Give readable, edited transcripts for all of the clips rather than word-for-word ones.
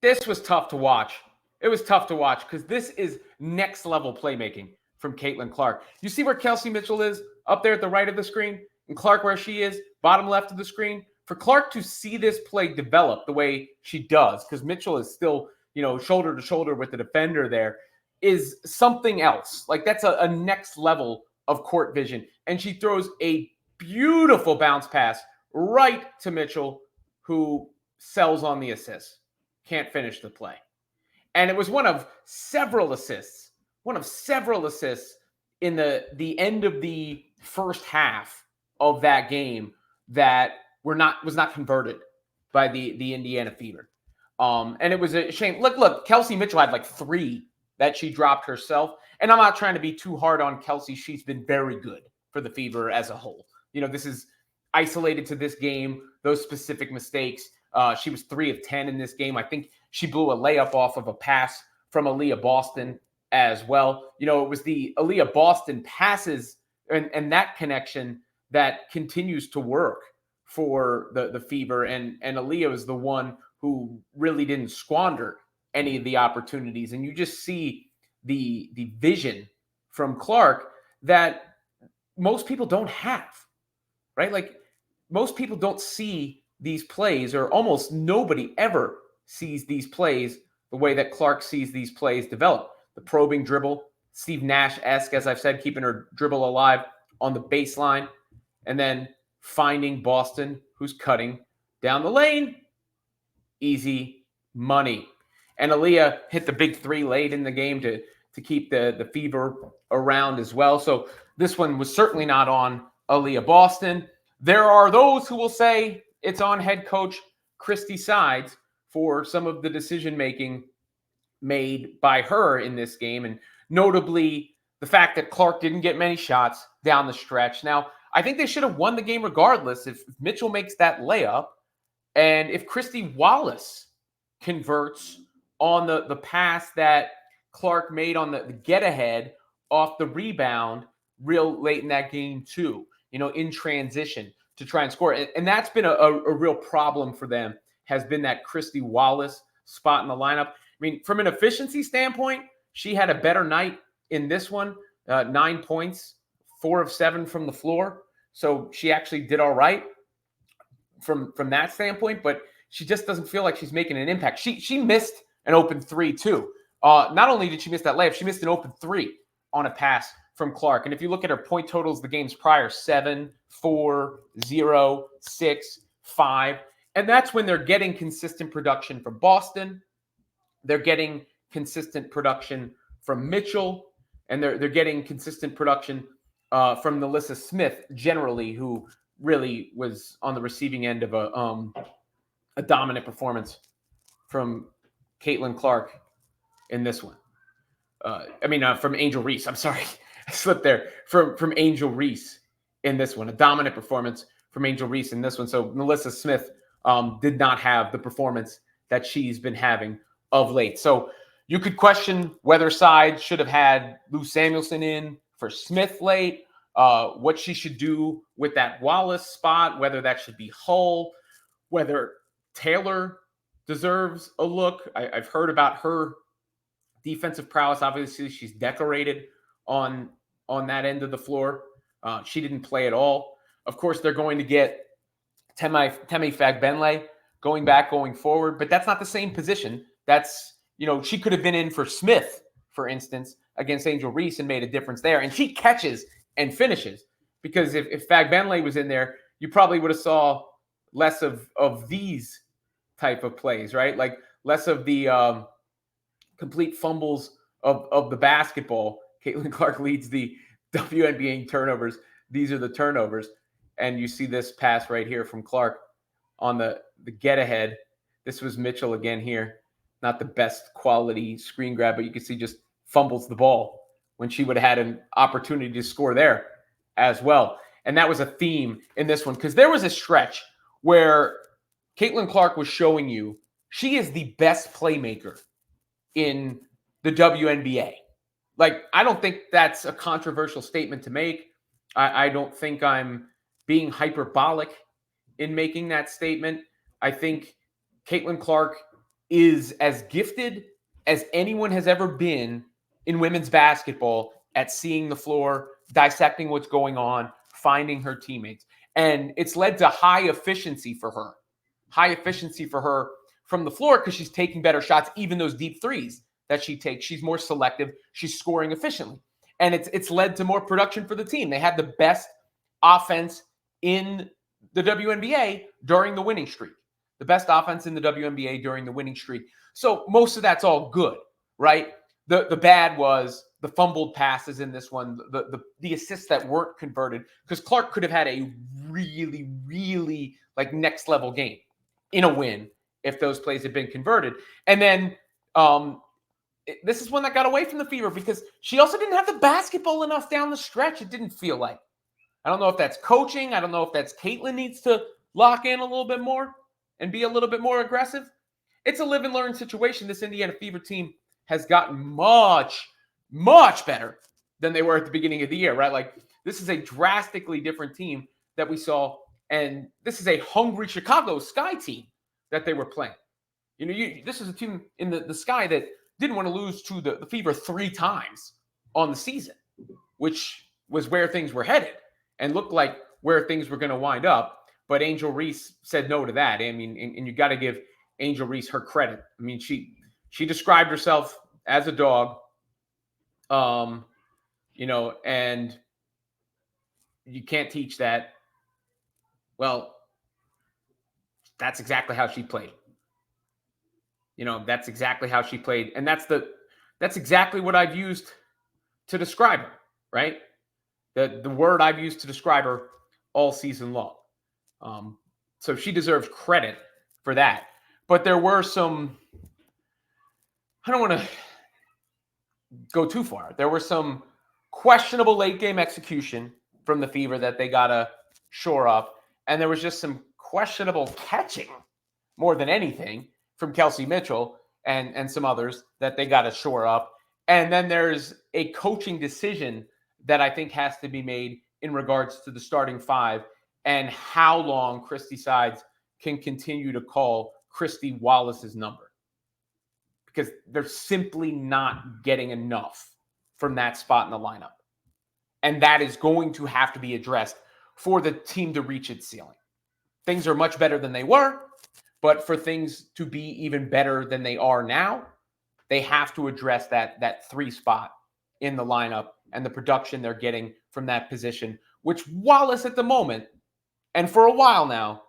This was tough to watch. It was tough to watch because this is next level playmaking from Caitlin Clark. You see where Kelsey Mitchell is up there at the right of the screen, and Clark where she is, bottom left of the screen. For Clark to see this play develop the way she does, because Mitchell is still, shoulder to shoulder with the defender there, is something else. Like that's a next level of court vision. And she throws a beautiful bounce pass right to Mitchell, who sells on the assist. Can't finish the play. And it was one of several assists in the end of the first half of that game that was not converted by the Indiana Fever. And it was a shame. Look, Kelsey Mitchell had like 3 that she dropped herself. And I'm not trying to be too hard on Kelsey. She's been very good for the Fever as a whole. This is isolated to this game, those specific mistakes. She was 3 of 10 in this game. I think she blew a layup off of a pass from Aaliyah Boston as well. It was the Aaliyah Boston passes and that connection that continues to work for the Fever. And Aaliyah was the one who really didn't squander any of the opportunities. And you just see the vision from Clark that most people don't have, right? Like most people don't see these plays, or almost nobody ever sees these plays the way that Clark sees these plays develop. The probing dribble, Steve Nash-esque, as I've said, keeping her dribble alive on the baseline, and then finding Boston, who's cutting down the lane. Easy money. And Aaliyah hit the big 3 late in the game to keep the Fever around as well. So this one was certainly not on Aaliyah Boston. There are those who will say it's on head coach Christy Sides for some of the decision-making made by her in this game, and notably the fact that Clark didn't get many shots down the stretch. Now, I think they should have won the game regardless if Mitchell makes that layup, and if Christy Wallace converts on the pass that Clark made on the get-ahead off the rebound real late in that game too, in transition to try and score. And that's been a real problem for them, has been that Christy Wallace spot in the lineup. I mean, from an efficiency standpoint, she had a better night in this one, 9 points, 4 of 7 from the floor. So she actually did all right from that standpoint, but she just doesn't feel like she's making an impact. She missed an open 3 too. Not only did she miss that layup, she missed an open 3 on a pass from Clark. And if you look at her point totals the games prior, 7, 4, 0, 6, 5. And that's when they're getting consistent production from Boston. They're getting consistent production from Mitchell. And they're getting consistent production from Melissa Smith generally, who really was on the receiving end of a dominant performance from Caitlin Clark in this one. From Angel Reese. I'm sorry. I slipped there. From Angel Reese in this one. A dominant performance from Angel Reese in this one. So Melissa Smith did not have the performance that she's been having of late. So you could question whether Side should have had Lou Samuelson in for Smith late, what she should do with that Wallace spot, whether that should be Hull, whether Taylor deserves a look. I've heard about her defensive prowess. Obviously, she's decorated on that end of the floor. She didn't play at all. Of course, they're going to get Temi Fagbenle going forward, but that's not the same position. That's, she could have been in for Smith, for instance, against Angel Reese and made a difference there. And she catches and finishes, because if Fagbenle was in there, you probably would have saw less of these type of plays, right? Like less of the complete fumbles of the basketball. Caitlin Clark leads the WNBA in turnovers. These are the turnovers. And you see this pass right here from Clark on the get ahead. This was Mitchell again here. Not the best quality screen grab, but you can see just fumbles the ball when she would have had an opportunity to score there as well. And that was a theme in this one, because there was a stretch where Caitlin Clark was showing you she is the best playmaker in the WNBA. Like, I don't think that's a controversial statement to make. I don't think I'm being hyperbolic in making that statement. I think Caitlin Clark is as gifted as anyone has ever been in women's basketball at seeing the floor, dissecting what's going on, finding her teammates. And it's led to high efficiency for her from the floor because she's taking better shots, even those deep threes that she takes. She's more selective. She's scoring efficiently. And it's led to more production for the team. They had the best offense in the WNBA during the winning streak. The best offense in the WNBA during the winning streak. So most of that's all good, right? The bad was the fumbled passes in this one, the assists that weren't converted, because Clark could have had a really, really like next level game in a win if those plays had been converted. And then this is one that got away from the Fever because she also didn't have the basketball enough down the stretch. It didn't feel like. I don't know if that's coaching. I don't know if that's Caitlin needs to lock in a little bit more and be a little bit more aggressive. It's a live and learn situation. This Indiana Fever team has gotten much, much better than they were at the beginning of the year, right? Like, this is a drastically different team that we saw, and this is a hungry Chicago Sky team that they were playing. You know, this is a team in the Sky that didn't want to lose to the Fever 3 times on the season, which was where things were headed and looked like where things were going to wind up. But Angel Reese said no to that. I mean, and you got to give Angel Reese her credit. I mean, she described herself as a dog, you know, and you can't teach that. Well, that's exactly how she played. You know, that's exactly how she played. And that's exactly what I've used to describe her, right? The word I've used to describe her all season long. So she deserves credit for that. But there were some, I don't want to go too far. There were some questionable late game execution from the Fever that they got to shore up. And there was just some questionable catching more than anything from Kelsey Mitchell and some others that they got to shore up. And then there's a coaching decision that I think has to be made in regards to the starting 5 and how long Christy Sides can continue to call Christy Wallace's number. Because they're simply not getting enough from that spot in the lineup. And that is going to have to be addressed for the team to reach its ceiling. Things are much better than they were, but for things to be even better than they are now, they have to address that 3 spot in the lineup and the production they're getting from that position, which Wallace at the moment, and for a while now,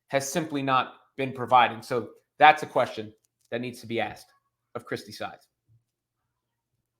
has simply not been providing. So that's a question that needs to be asked of Christy Sides.